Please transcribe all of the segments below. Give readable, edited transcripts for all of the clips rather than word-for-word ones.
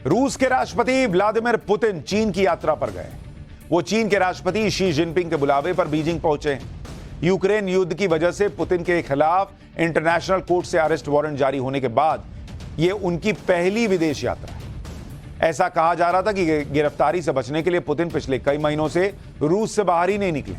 रूस के राष्ट्रपति व्लादिमीर पुतिन चीन की यात्रा पर गए। वो चीन के राष्ट्रपति शी जिनपिंग के बुलावे पर बीजिंग पहुंचे। यूक्रेन युद्ध की वजह से पुतिन के खिलाफ इंटरनेशनल कोर्ट से अरेस्ट वारंट जारी होने के बाद यह उनकी पहली विदेश यात्रा है। ऐसा कहा जा रहा था कि गिरफ्तारी से बचने के लिए पुतिन पिछले कई महीनों से रूस से बाहर ही नहीं निकले।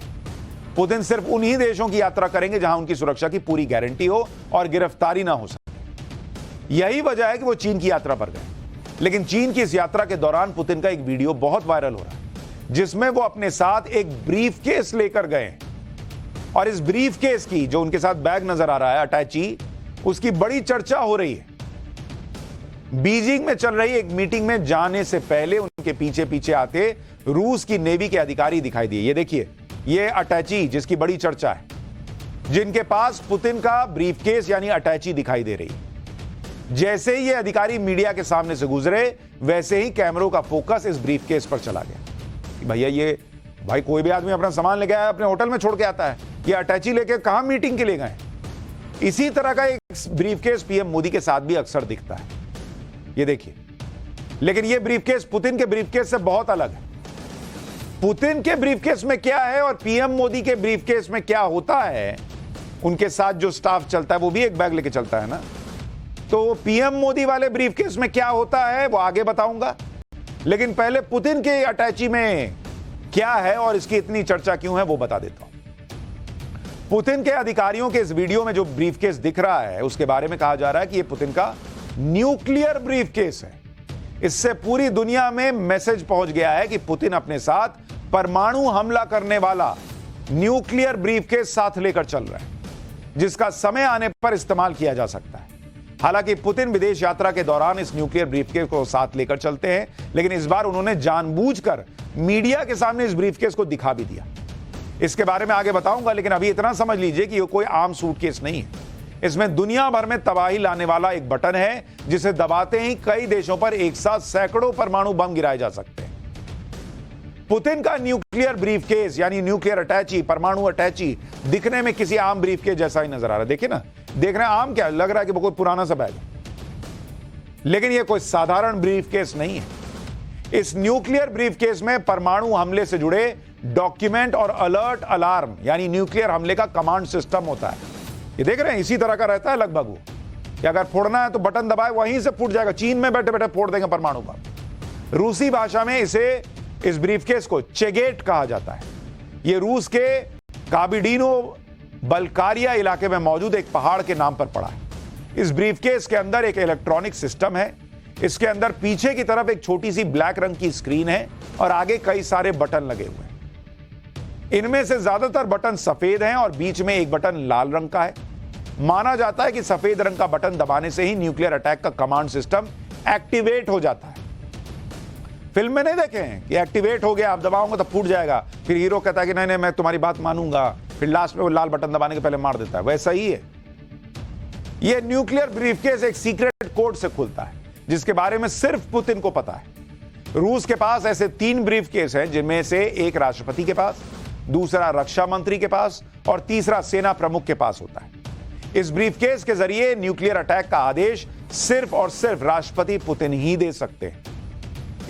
पुतिन सिर्फ उन्हीं देशों की यात्रा करेंगे जहां उनकी सुरक्षा की पूरी गारंटी हो और गिरफ्तारी ना हो सके। यही वजह है कि वो चीन की यात्रा पर गए। लेकिन चीन की इस यात्रा के दौरान पुतिन का एक वीडियो बहुत वायरल हो रहा है, जिसमें वो अपने साथ एक ब्रीफकेस लेकर गए। और इस ब्रीफकेस की, जो उनके साथ बैग नजर आ रहा है अटैची, उसकी बड़ी चर्चा हो रही है। बीजिंग में चल रही एक मीटिंग में जाने से पहले उनके पीछे पीछे आते रूस की नेवी के अधिकारी दिखाई दिए। ये देखिए, ये अटैची जिसकी बड़ी चर्चा है, जिनके पास पुतिन का ब्रीफकेस यानी अटैची दिखाई दे रही है। जैसे ही ये अधिकारी मीडिया के सामने से गुजरे, वैसे ही कैमरों का फोकस इस ब्रीफकेस पर चला गया। भैया ये भाई कोई भी आदमी अपना सामान लेके आया, अपने होटल में छोड़ के आता है, ये अटैची लेके कहां मीटिंग के लिए गए? इसी तरह का एक ब्रीफकेस पीएम मोदी के साथ भी अक्सर दिखता है। ये देखिए, लेकिन ये ब्रीफकेस पुतिन के ब्रीफकेस से बहुत अलग है। पुतिन के ब्रीफकेस में क्या है और पीएम मोदी के ब्रीफकेस में क्या होता है, उनके साथ जो स्टाफ चलता है वो भी एक बैग लेके चलता है ना। तो पीएम मोदी वाले ब्रीफकेस में क्या होता है वो आगे बताऊंगा, लेकिन पहले पुतिन के अटैची में क्या है और इसकी इतनी चर्चा क्यों है वो बता देता हूं। पुतिन के अधिकारियों के इस वीडियो में जो ब्रीफकेस दिख रहा है, उसके बारे में कहा जा रहा है कि यह पुतिन का न्यूक्लियर ब्रीफकेस है। इससे पूरी दुनिया में मैसेज पहुंच गया है कि पुतिन अपने साथ परमाणु हमला करने वाला न्यूक्लियर ब्रीफकेस साथ लेकर चल रहा है, जिसका समय आने पर इस्तेमाल किया जा सकता है। हालांकि पुतिन विदेश यात्रा के दौरान इस न्यूक्लियर ब्रीफकेस को साथ लेकर चलते हैं, लेकिन इस बार उन्होंने जानबूझकर मीडिया के सामने इस ब्रीफकेस को दिखा भी दिया। इसके बारे में आगे बताऊंगा, लेकिन अभी इतना समझ लीजिए कि ये कोई आम सूटकेस नहीं है। इसमें दुनिया भर में तबाही लाने वाला एक बटन है, जिसे दबाते ही कई देशों पर एक साथ सैकड़ों परमाणु बम गिराए जा सकते हैं। पुतिन का न्यूक्लियर ब्रीफकेस यानी न्यूक्लियर अटैची, परमाणु अटैची, दिखने में किसी आम ब्रीफकेस जैसा ही नजर आ रहा है। देखिए ना, देखना आम क्या लग रहा है कि वो कोई पुराना सा बैग है, लेकिन यह कोई साधारण ब्रीफकेस नहीं है। इस न्यूक्लियर ब्रीफकेस में परमाणु हमले से जुड़े डॉक्यूमेंट और अलर्ट अलार्म यानी न्यूक्लियर हमले का कमांड सिस्टम होता है। ये देख रहे हैं, इसी तरह का रहता है लगभग वो, कि अगर फोड़ना है तो बटन दबाए, वहीं से फूट जाएगा। चीन में बैठे बैठे फोड़ देंगे परमाणु बम। रूसी भाषा में इस ब्रीफकेस को चेगेट कहा जाता है। यह रूस के काबिडिनो बल्कारिया इलाके में मौजूद एक पहाड़ के नाम पर पड़ा है। इस ब्रीफकेस के अंदर एक इलेक्ट्रॉनिक सिस्टम है। इसके अंदर पीछे की तरफ एक छोटी सी ब्लैक रंग की स्क्रीन है और आगे कई सारे बटन लगे हुए हैं। इनमें से ज्यादातर बटन सफेद हैं और बीच में एक बटन लाल रंग का है। माना जाता है कि सफेद रंग का बटन दबाने से ही न्यूक्लियर अटैक का कमांड सिस्टम एक्टिवेट हो जाता है। फिल्म में नहीं देखे हैं कि एक्टिवेट हो गया, आप दबाओगे तो फूट जाएगा, फिर हीरो कहता है कि नहीं नहीं मैं तुम्हारी बात मानूंगा, फिर लास्ट में वो लाल बटन दबाने के पहले मार देता है। वैसा ही है। यह न्यूक्लियर ब्रीफकेस एक सीक्रेट कोड से खुलता है, जिसके बारे में सिर्फ पुतिन को पता है। रूस के पास ऐसे 3 ब्रीफकेस हैं, जिनमें से एक राष्ट्रपति के पास, दूसरा रक्षा मंत्री के पास और तीसरा सेना प्रमुख के पास होता है। इस ब्रीफकेस के जरिए न्यूक्लियर अटैक का आदेश सिर्फ और सिर्फ राष्ट्रपति पुतिन ही दे सकते हैं।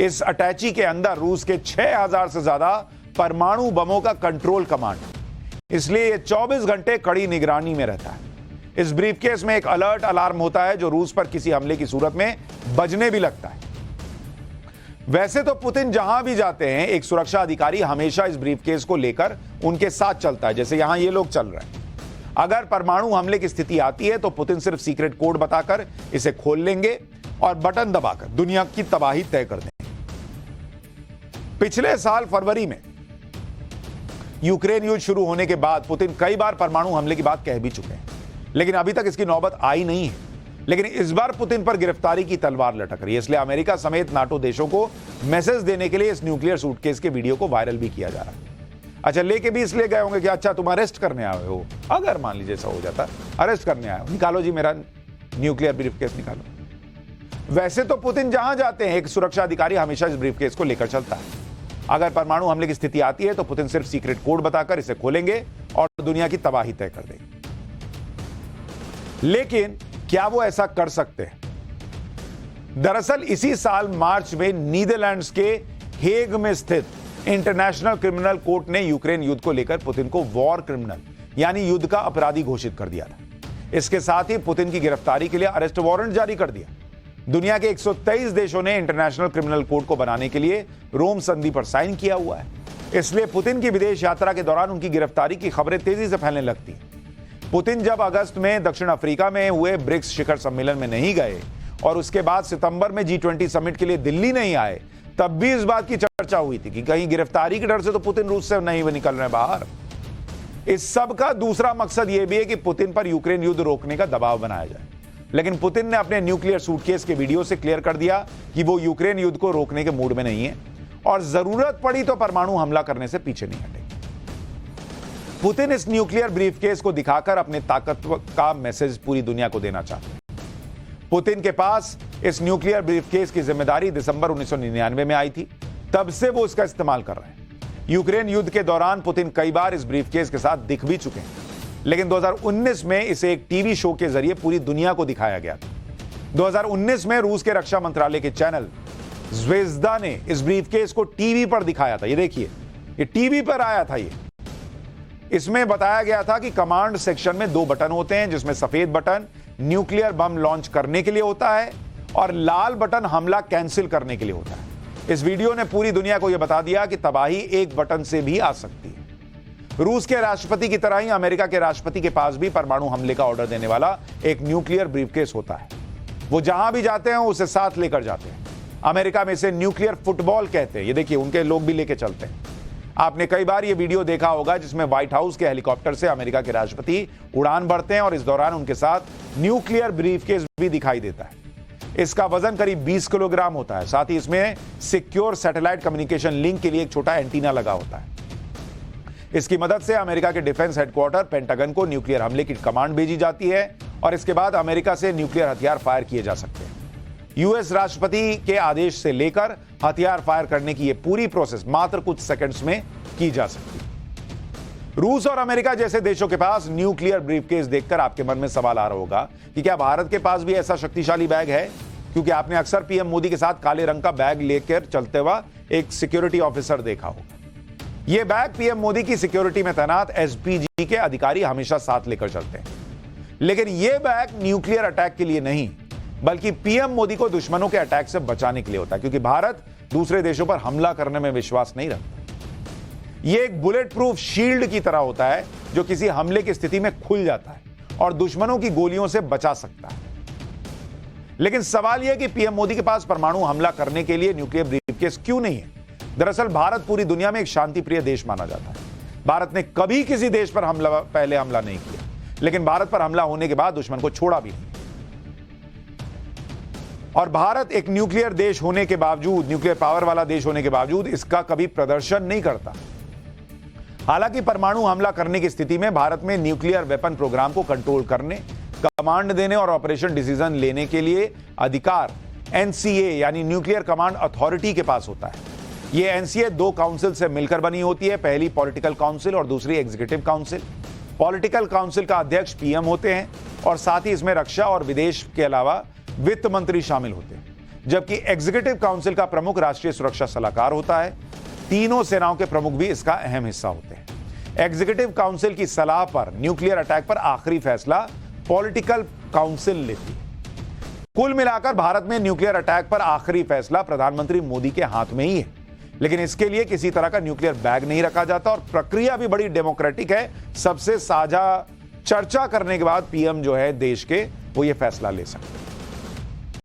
इस अटैची के अंदर रूस के 6000 से ज्यादा परमाणु बमों का कंट्रोल कमांड है, इसलिए यह 24 घंटे कड़ी निगरानी में रहता है। इस ब्रीफकेस में एक अलर्ट अलार्म होता है, जो रूस पर किसी हमले की सूरत में बजने भी लगता है। वैसे तो पुतिन जहां भी जाते हैं, एक सुरक्षा अधिकारी हमेशा इस ब्रीफकेस को लेकर उनके साथ चलता है, जैसे यहां ये लोग चल रहे हैं। अगर परमाणु हमले की स्थिति आती है तो पुतिन सिर्फ सीक्रेट कोड बताकर इसे खोल लेंगे और बटन दबाकर दुनिया की तबाही तय कर देंगे। पिछले साल फरवरी में यूक्रेन युद्ध शुरू होने के बाद पुतिन कई बार परमाणु हमले की बात कह भी चुके हैं, लेकिन अभी तक इसकी नौबत आई नहीं है। लेकिन इस बार पुतिन पर गिरफ्तारी की तलवार लटक रही है, इसलिए अमेरिका समेत नाटो देशों को मैसेज देने के लिए इस न्यूक्लियर सूटकेस के वीडियो को वायरल भी किया जा रहा है। अच्छा, लेके भी इसलिए गए होंगे कि अच्छा तुम अरेस्ट करने आए हो, अगर मान लीजिए ऐसा हो जाता, अरेस्ट करने आए हो, निकालो जी मेरा न्यूक्लियर ब्रीफकेस निकालो। वैसे तो पुतिन जहां जाते हैं, एक सुरक्षा अधिकारी हमेशा इस ब्रीफकेस को लेकर चलता है। अगर परमाणु हमले की स्थिति आती है तो पुतिन सिर्फ सीक्रेट कोड बताकर इसे खोलेंगे और दुनिया की तबाही तय कर देंगे। लेकिन क्या वो ऐसा कर सकते हैं? दरअसल इसी साल मार्च में नीदरलैंड्स के हेग में स्थित इंटरनेशनल क्रिमिनल कोर्ट ने यूक्रेन युद्ध को लेकर पुतिन को वॉर क्रिमिनल यानी युद्ध का अपराधी घोषित कर दिया था। इसके साथ ही पुतिन की गिरफ्तारी के लिए अरेस्ट वारंट जारी कर दिया। दुनिया के 123 देशों ने इंटरनेशनल क्रिमिनल कोर्ट को बनाने के लिए रोम संधि पर साइन किया हुआ है। इसलिए पुतिन की विदेश यात्रा के दौरान उनकी गिरफ्तारी की खबरें तेजी से फैलने लगती हैं। पुतिन जब अगस्त में दक्षिण अफ्रीका में हुए ब्रिक्स शिखर सम्मेलन में नहीं गए और उसके बाद सितंबर में G20 समिट के लिए दिल्ली नहीं आए, तब भी इस बात की चर्चा हुई थी कि कहीं गिरफ्तारी के डर से तो पुतिन रूस से नहीं निकल रहे बाहर। इस सब का दूसरा मकसद यह भी है कि पुतिन पर यूक्रेन युद्ध रोकने का दबाव बनाया जाए। लेकिन पुतिन ने अपने न्यूक्लियर सूटकेस के वीडियो से क्लियर कर दिया कि वो यूक्रेन युद्ध को रोकने के मूड में नहीं है और जरूरत पड़ी तो परमाणु हमला करने से पीछे नहीं हटेंगे। पुतिन इस न्यूक्लियर ब्रीफकेस को दिखाकर अपने ताकत का मैसेज पूरी दुनिया को देना चाहते हैं। पुतिन के पास इस न्यूक्लियर ब्रीफकेस की जिम्मेदारी दिसंबर 1999 में आई थी, तब से वो इसका इस्तेमाल कर रहे हैं। यूक्रेन युद्ध के दौरान पुतिन कई बार इस ब्रीफकेस के साथ दिख भी चुके हैं, लेकिन 2019 में इसे एक टीवी शो के जरिए पूरी दुनिया को दिखाया गया था। 2019 में रूस के रक्षा मंत्रालय के चैनल ज़्वेज़दा ने इस ब्रीफकेस को टीवी पर दिखाया था। ये देखिए, ये टीवी पर आया था। इसमें बताया गया था कि कमांड सेक्शन में 2 बटन होते हैं, जिसमें सफेद बटन न्यूक्लियर बम लॉन्च करने के लिए होता है और लाल बटन हमला कैंसिल करने के लिए होता है। इस वीडियो ने पूरी दुनिया को यह बता दिया कि तबाही एक बटन से भी आ सकती है। रूस के राष्ट्रपति की तरह ही अमेरिका के राष्ट्रपति के पास भी परमाणु हमले का ऑर्डर देने वाला एक न्यूक्लियर ब्रीफकेस होता है। वो जहां भी जाते हैं उसे साथ लेकर जाते हैं। अमेरिका में इसे न्यूक्लियर फुटबॉल कहते हैं। ये देखिए, उनके लोग भी लेके चलते हैं। आपने कई बार ये वीडियो देखा होगा जिसमें व्हाइट हाउस के हेलीकॉप्टर से अमेरिका के राष्ट्रपति उड़ान भरते हैं और इस दौरान उनके साथ न्यूक्लियर ब्रीफकेस भी दिखाई देता है। इसका वजन करीब 20 किलोग्राम होता है। साथ ही इसमें सिक्योर सैटेलाइट कम्युनिकेशन लिंक के लिए एक छोटा एंटीना लगा होता है। इसकी मदद से अमेरिका के डिफेंस हेडक्वार्टर पेंटागन को न्यूक्लियर हमले की कमांड भेजी जाती है और इसके बाद अमेरिका से न्यूक्लियर हथियार फायर किए जा सकते हैं। यूएस राष्ट्रपति के आदेश से लेकर हथियार फायर करने की यह पूरी प्रोसेस मात्र कुछ सेकंड्स में की जा सकती है। रूस और अमेरिका जैसे देशों के पास न्यूक्लियर ब्रीफकेस देखकर आपके मन में सवाल आ रहा होगा कि क्या भारत के पास भी ऐसा शक्तिशाली बैग है, क्योंकि आपने अक्सर पीएम मोदी के साथ काले रंग का बैग लेकर चलते हुआ एक सिक्योरिटी ऑफिसर देखा होगा। यह बैग पीएम मोदी की सिक्योरिटी में तैनात एसपीजी के अधिकारी हमेशा साथ लेकर चलते हैं। लेकिन यह बैग न्यूक्लियर अटैक के लिए नहीं, बल्कि पीएम मोदी को दुश्मनों के अटैक से बचाने के लिए होता है, क्योंकि भारत दूसरे देशों पर हमला करने में विश्वास नहीं रखता। यह एक बुलेट प्रूफ शील्ड की तरह होता है जो किसी हमले की स्थिति में खुल जाता है और दुश्मनों की गोलियों से बचा सकता है। लेकिन सवाल यह कि पीएम मोदी के पास परमाणु हमला करने के लिए न्यूक्लियर ब्रीफकेस क्यों नहीं है? दरअसल भारत पूरी दुनिया में एक शांतिप्रिय देश माना जाता है। भारत ने कभी किसी देश पर पहले हमला नहीं किया, लेकिन भारत पर हमला होने के बाद दुश्मन को छोड़ा भी नहीं। और भारत एक न्यूक्लियर देश होने के बावजूद, न्यूक्लियर पावर वाला देश होने के बावजूद इसका कभी प्रदर्शन नहीं करता। हालांकि परमाणु हमला करने की स्थिति में भारत में न्यूक्लियर वेपन प्रोग्राम को कंट्रोल करने, कमांड देने और ऑपरेशन डिसीजन लेने के लिए अधिकार एनसीए यानी न्यूक्लियर कमांड अथॉरिटी के पास होता है। यह एनसीए 2 काउंसिल से मिलकर बनी होती है, पहली पॉलिटिकल काउंसिल और दूसरी एग्जीक्यूटिव काउंसिल। पॉलिटिकल काउंसिल का अध्यक्ष पीएम होते हैं और साथ ही इसमें रक्षा और विदेश के अलावा वित्त मंत्री शामिल होते हैं, जबकि एग्जीक्यूटिव काउंसिल का प्रमुख राष्ट्रीय सुरक्षा सलाहकार होता है। तीनों सेनाओं के प्रमुख भी इसका अहम हिस्सा होते हैं। एग्जीक्यूटिव काउंसिल की सलाह पर न्यूक्लियर अटैक पर आखिरी फैसला पॉलिटिकल काउंसिल लेती है। कुल मिलाकर भारत में न्यूक्लियर अटैक पर आखिरी फैसला प्रधानमंत्री मोदी के हाथ में ही है, लेकिन इसके लिए किसी तरह का न्यूक्लियर बैग नहीं रखा जाता और प्रक्रिया भी बड़ी डेमोक्रेटिक है। सबसे साझा चर्चा करने के बाद पीएम जो है देश के, वो ये फैसला ले सकते हैं।